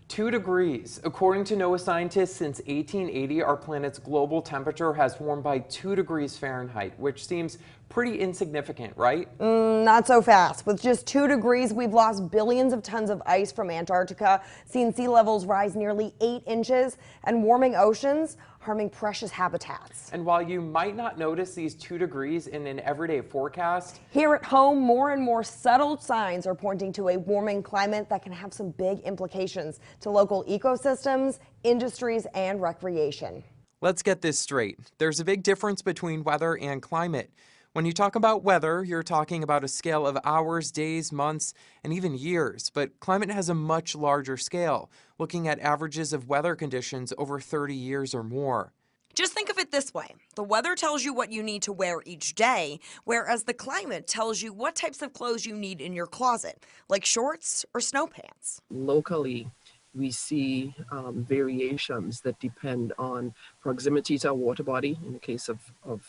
2 degrees. According to NOAA scientists, since 1880, our planet's global temperature has warmed by 2 degrees Fahrenheit, which seems pretty insignificant, right? Not so fast. With just 2 degrees, we've lost billions of tons of ice from Antarctica, seen sea levels rise nearly 8 inches, and warming oceans harming precious habitats. And while you might not notice these 2 degrees in an everyday forecast, here at home, more and more subtle signs are pointing to a warming climate that can have some big implications to local ecosystems, industries, and recreation. let's get this straight. There's a big difference between weather and climate. When you talk about weather, you're talking about a scale of hours, days, months, and even years. But climate has a much larger scale, looking at averages of weather conditions over 30 years or more. Just think of it this way. The weather tells you what you need to wear each day, whereas the climate tells you what types of clothes you need in your closet, like shorts or snow pants. Locally, we see variations that depend on proximity to a water body, in the case of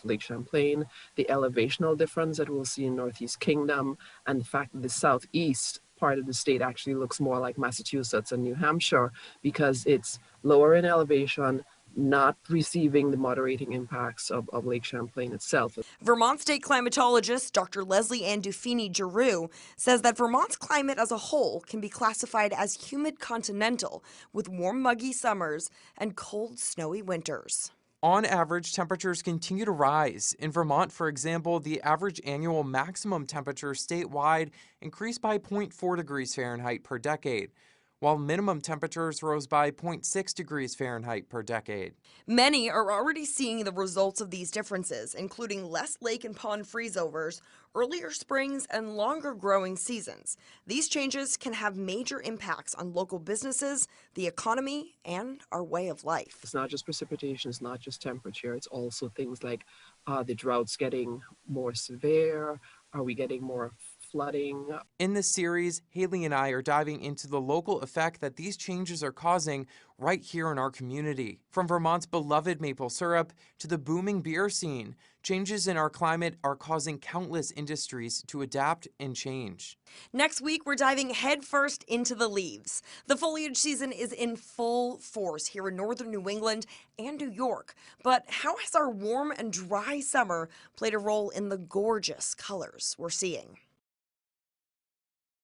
Lake Champlain, the elevational difference that we'll see in Northeast Kingdom, and the fact that the southeast part of the state actually looks more like Massachusetts and New Hampshire because it's lower in elevation, not receiving the moderating impacts of Lake Champlain itself. Vermont state climatologist Dr. Leslie Ann Dufini-Giroux says that Vermont's climate as a whole can be classified as humid continental, with warm, muggy summers and cold, snowy winters. On average, temperatures continue to rise. In Vermont, for example, the average annual maximum temperature statewide increased by 0.4 degrees Fahrenheit per decade, while minimum temperatures rose by 0.6 degrees Fahrenheit per decade. Many are already seeing the results of these differences, including less lake and pond freezovers, earlier springs, and longer growing seasons. These changes can have major impacts on local businesses, the economy, and our way of life. It's not just precipitation, it's not just temperature, it's also things like the droughts getting more severe, are we getting more flooding? In this series, Haley and I are diving into the local effect that these changes are causing right here in our community. From Vermont's beloved maple syrup to the booming beer scene, changes in our climate are causing countless industries to adapt and change. Next week, we're diving headfirst into the leaves. The foliage season is in full force here in northern New England and New York. But how has our warm and dry summer played a role in the gorgeous colors we're seeing?